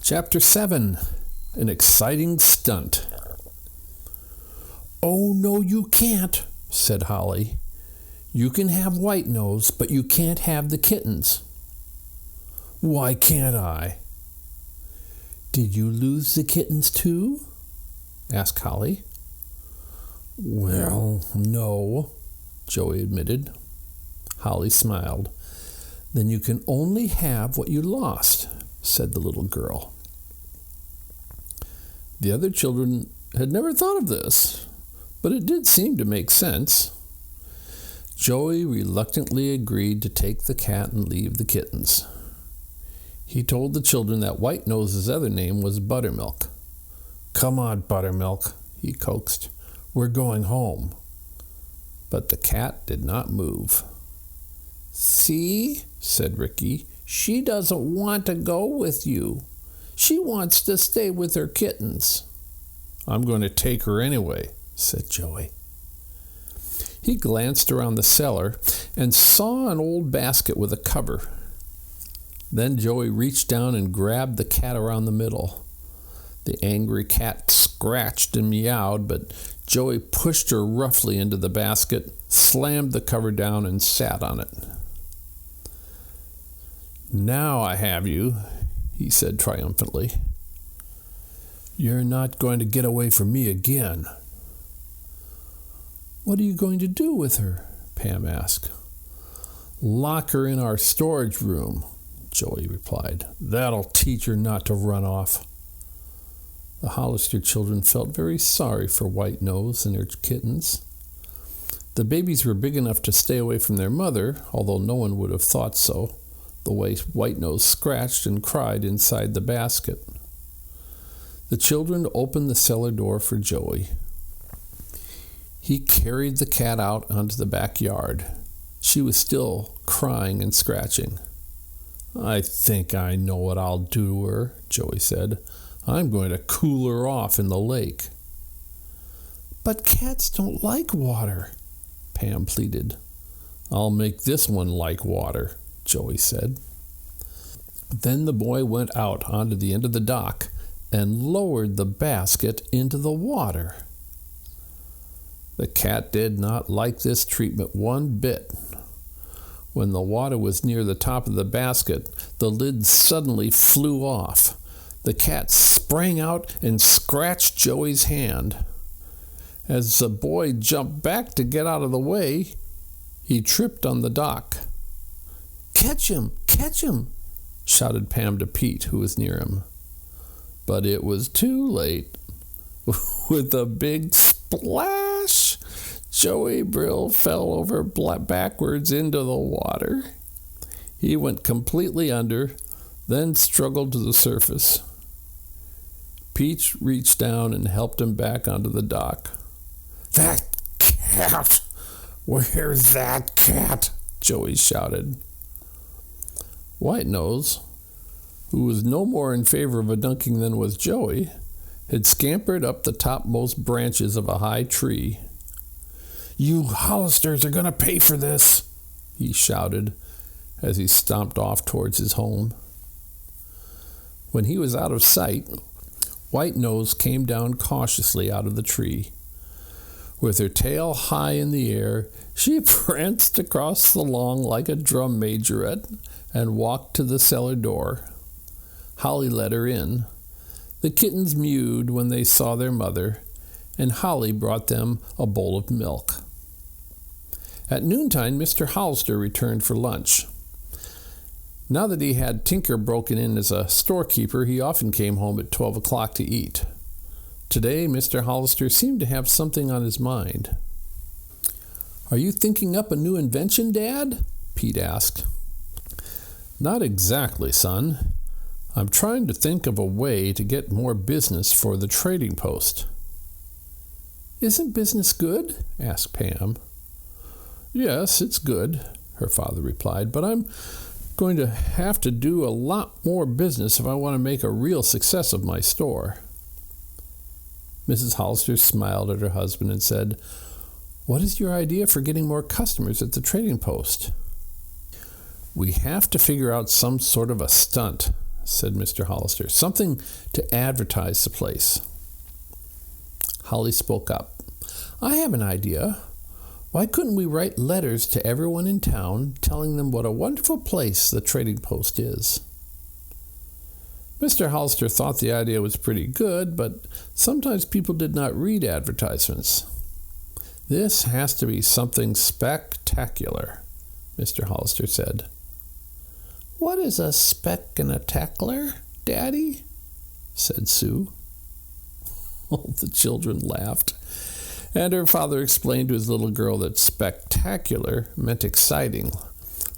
Chapter 7, An Exciting Stunt. "Oh, no, you can't," said Holly. "You can have White Nose, but you can't have the kittens." "Why can't I?" "Did you lose the kittens too?" asked Holly. "Well, no," Joey admitted. Holly smiled. "Then you can only have what you lost," said the little girl. The other children had never thought of this, but it did seem to make sense. Joey reluctantly agreed to take the cat and leave the kittens. He told the children that White Nose's other name was Buttermilk. "Come on, Buttermilk," he coaxed. "We're going home." But the cat did not move. "See," said Ricky, "she doesn't want to go with you. She wants to stay with her kittens." "I'm going to take her anyway," said Joey. He glanced around the cellar and saw an old basket with a cover. Then Joey reached down and grabbed the cat around the middle. The angry cat scratched and meowed, but Joey pushed her roughly into the basket, slammed the cover down, and sat on it. "Now I have you," he said triumphantly. "You're not going to get away from me again." "What are you going to do with her?" Pam asked. "Lock her in our storage room," Joey replied. "That'll teach her not to run off." The Hollister children felt very sorry for White Nose and her kittens. The babies were big enough to stay away from their mother, although no one would have thought so, the way White Nose scratched and cried inside the basket. The children opened the cellar door for Joey. He carried the cat out onto the backyard. She was still crying and scratching. "I think I know what I'll do to her," Joey said. "I'm going to cool her off in the lake." "But cats don't like water," Pam pleaded. "I'll make this one like water," Joey said. Then the boy went out onto the end of the dock and lowered the basket into the water. The cat did not like this treatment one bit. When the water was near the top of the basket, the lid suddenly flew off. The cat sprang out and scratched Joey's hand. As the boy jumped back to get out of the way, he tripped on the dock. "Catch him! Catch him!" shouted Pam to Pete, who was near him. But it was too late. With a big splash, Joey Brill fell over backwards into the water. He went completely under, then struggled to the surface. Pete reached down and helped him back onto the dock. "That cat! Where's that cat?" Joey shouted. White Nose, who was no more in favor of a dunking than was Joey, had scampered up the topmost branches of a high tree. "You Hollisters are going to pay for this," he shouted as he stomped off towards his home. When he was out of sight, White Nose came down cautiously out of the tree. With her tail high in the air, she pranced across the lawn like a drum majorette and walked to the cellar door. Holly let her in. The kittens mewed when they saw their mother, and Holly brought them a bowl of milk. At noontime, Mr. Hollister returned for lunch. Now that he had Tinker broken in as a storekeeper, he often came home at 12 o'clock to eat. Today, Mr. Hollister seemed to have something on his mind. "Are you thinking up a new invention, Dad?" Pete asked. "Not exactly, son. I'm trying to think of a way to get more business for the trading post." "Isn't business good?" asked Pam. "Yes, it's good," her father replied, "but I'm going to have to do a lot more business if I want to make a real success of my store." Mrs. Hollister smiled at her husband and said, "What is your idea for getting more customers at the trading post?" "We have to figure out some sort of a stunt," said Mr. Hollister. "Something to advertise the place." Holly spoke up. "I have an idea. Why couldn't we write letters to everyone in town telling them what a wonderful place the Trading Post is?" Mr. Hollister thought the idea was pretty good, but sometimes people did not read advertisements. "This has to be something spectacular," Mr. Hollister said. "What is a speck and a tackler, Daddy?" said Sue. All the children laughed, and her father explained to his little girl that spectacular meant exciting,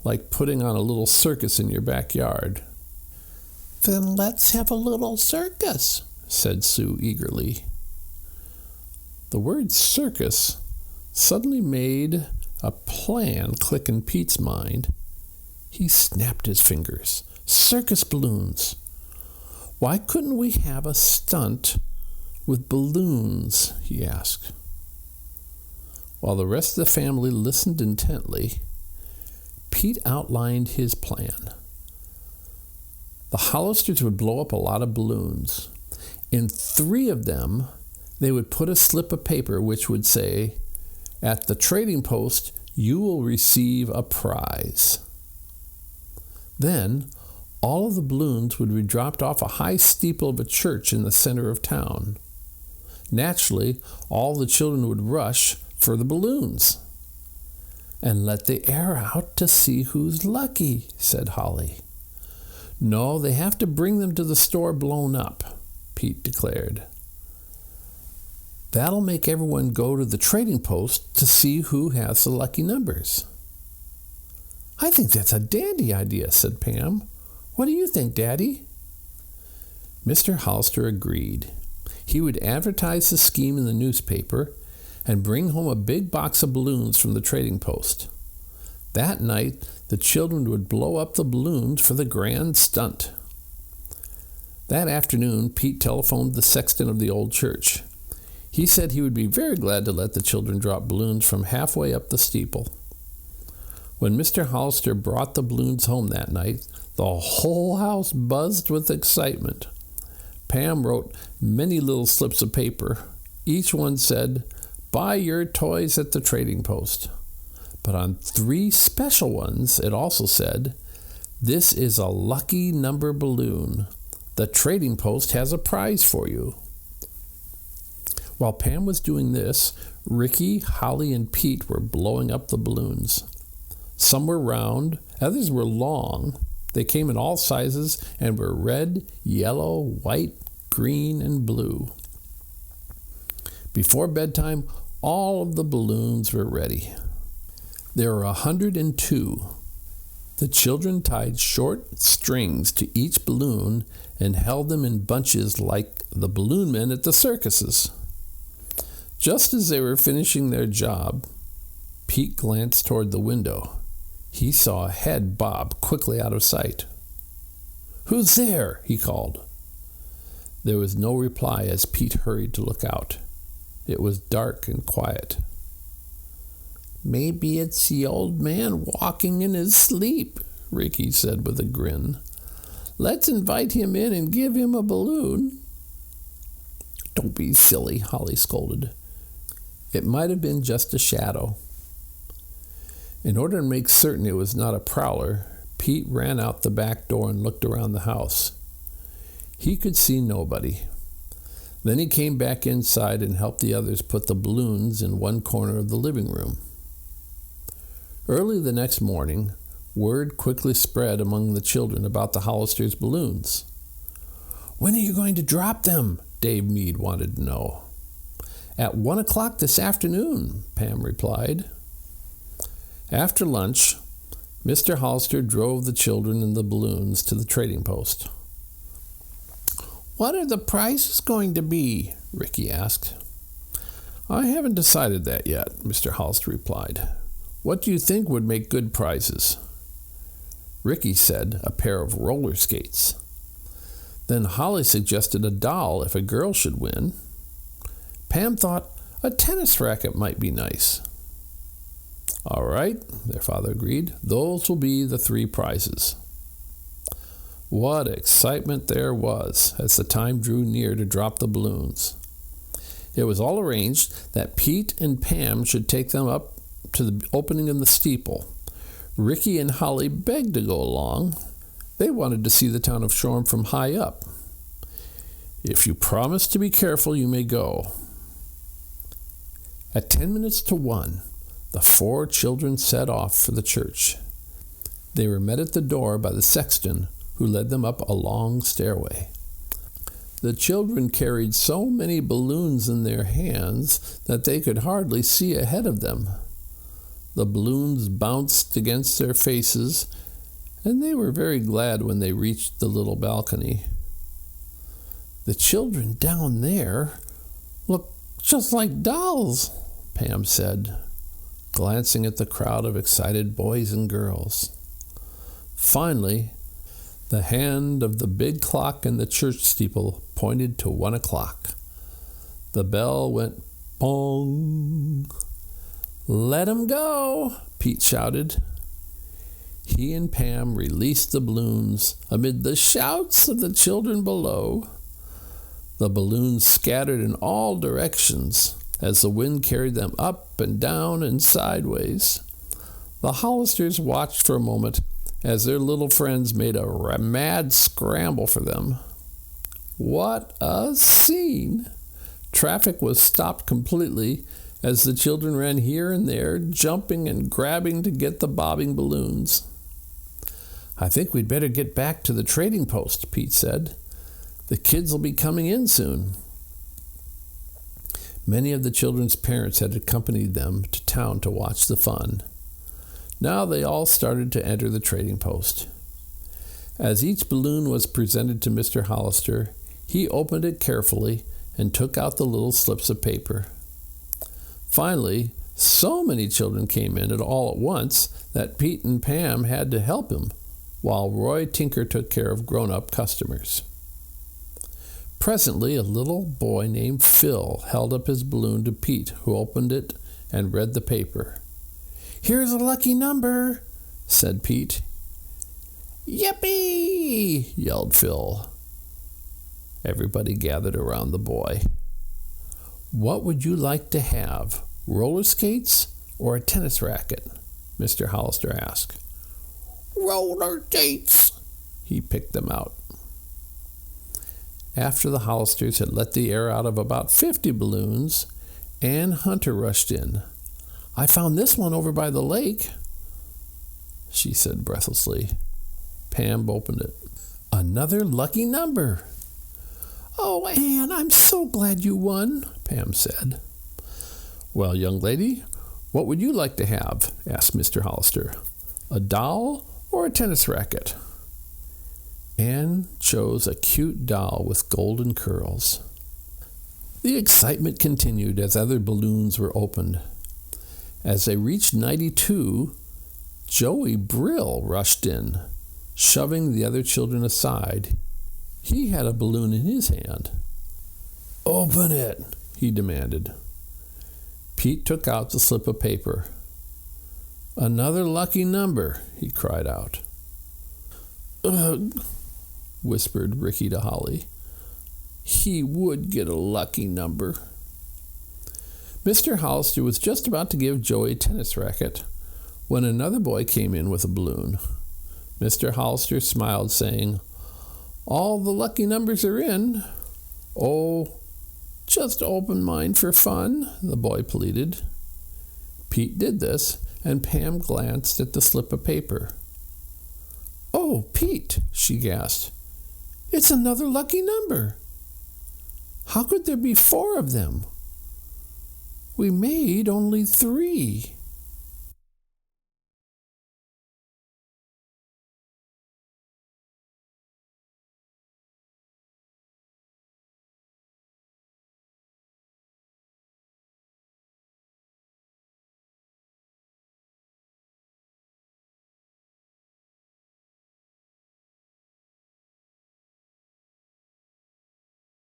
like putting on a little circus in your backyard. "Then let's have a little circus," said Sue eagerly. The word circus suddenly made a plan click in Pete's mind. He snapped his fingers. "Circus balloons! Why couldn't we have a stunt with balloons?" he asked. While the rest of the family listened intently, Pete outlined his plan. The Hollisters would blow up a lot of balloons. In 3 of them, they would put a slip of paper which would say, "At the Trading Post, you will receive a prize." Then, all of the balloons would be dropped off a high steeple of a church in the center of town. Naturally, all the children would rush for the balloons. "And let the air out to see who's lucky," said Holly. "No, they have to bring them to the store blown up," Pete declared. "That'll make everyone go to the Trading Post to see who has the lucky numbers." "I think that's a dandy idea," said Pam. "What do you think, Daddy?" Mr. Hollister agreed. He would advertise the scheme in the newspaper and bring home a big box of balloons from the Trading Post. That night, the children would blow up the balloons for the grand stunt. That afternoon, Pete telephoned the sexton of the old church. He said he would be very glad to let the children drop balloons from halfway up the steeple. When Mr. Hollister brought the balloons home that night, the whole house buzzed with excitement. Pam wrote many little slips of paper. Each one said, "Buy your toys at the Trading Post." But on 3 special ones, it also said, "This is a lucky number balloon. The Trading Post has a prize for you." While Pam was doing this, Ricky, Holly, and Pete were blowing up the balloons. Some were round, others were long. They came in all sizes and were red, yellow, white, green, and blue. Before bedtime, all of the balloons were ready. There were 102. The children tied short strings to each balloon and held them in bunches like the balloon men at the circuses. Just as they were finishing their job, Pete glanced toward the window. He saw a head bob quickly out of sight. "Who's there?" he called. There was no reply as Pete hurried to look out. It was dark and quiet. "Maybe it's the old man walking in his sleep," Ricky said with a grin. "Let's invite him in and give him a balloon." "Don't be silly," Holly scolded. "It might have been just a shadow." In order to make certain it was not a prowler, Pete ran out the back door and looked around the house. He could see nobody. Then he came back inside and helped the others put the balloons in one corner of the living room. Early the next morning, word quickly spread among the children about the Hollisters' balloons. "When are you going to drop them?" Dave Meade wanted to know. "At 1 o'clock this afternoon," Pam replied. After lunch, Mr. Hollister drove the children and the balloons to the Trading Post. "What are the prizes going to be?" Ricky asked. "I haven't decided that yet," Mr. Hollister replied. "What do you think would make good prizes?" Ricky said a pair of roller skates. Then Holly suggested a doll if a girl should win. Pam thought a tennis racket might be nice. "All right," their father agreed. "Those will be the 3 prizes." What excitement there was as the time drew near to drop the balloons. It was all arranged that Pete and Pam should take them up to the opening in the steeple. Ricky and Holly begged to go along. They wanted to see the town of Shoreham from high up. "If you promise to be careful, you may go." At 10 minutes to 1, the 4 children set off for the church. They were met at the door by the sexton, who led them up a long stairway. The children carried so many balloons in their hands that they could hardly see ahead of them. The balloons bounced against their faces, and they were very glad when they reached the little balcony. "The children down there look just like dolls," Pam said, glancing at the crowd of excited boys and girls. Finally, the hand of the big clock in the church steeple pointed to 1 o'clock. The bell went bong. "Let 'em go," Pete shouted. He and Pam released the balloons amid the shouts of the children below. The balloons scattered in all directions as the wind carried them up and down and sideways. The Hollisters watched for a moment as their little friends made a mad scramble for them. What a scene! Traffic was stopped completely as the children ran here and there, jumping and grabbing to get the bobbing balloons. "I think we'd better get back to the trading post," Pete said. "The kids will be coming in soon." Many of the children's parents had accompanied them to town to watch the fun. Now they all started to enter the trading post. As each balloon was presented to Mr. Hollister, he opened it carefully and took out the little slips of paper. Finally, so many children came in all at once that Pete and Pam had to help him, while Roy Tinker took care of grown-up customers. Presently, a little boy named Phil held up his balloon to Pete, who opened it and read the paper. "Here's a lucky number," said Pete. "Yippee!" yelled Phil. Everybody gathered around the boy. "What would you like to have, roller skates or a tennis racket?" Mr. Hollister asked. "Roller skates." He picked them out. After the Hollisters had let the air out of about 50 balloons, Ann Hunter rushed in. "I found this one over by the lake," she said breathlessly. Pam opened it. "Another lucky number." "Oh, Ann, I'm so glad you won," Pam said. "Well, young lady, what would you like to have?" asked Mr. Hollister. "A doll or a tennis racket?" Anne chose a cute doll with golden curls. The excitement continued as other balloons were opened. As they reached 92, Joey Brill rushed in, shoving the other children aside. He had a balloon in his hand. "Open it," he demanded. Pete took out the slip of paper. "Another lucky number," he cried out. "Ugh," whispered Ricky to Holly. "He would get a lucky number." Mr. Hollister was just about to give Joey a tennis racket when another boy came in with a balloon. Mr. Hollister smiled, saying, "All the lucky numbers are in." "Oh, just open mine for fun," the boy pleaded. Pete did this, and Pam glanced at the slip of paper. "Oh, Pete," she gasped, "it's another lucky number. How could there be 4 of them? We made only 3.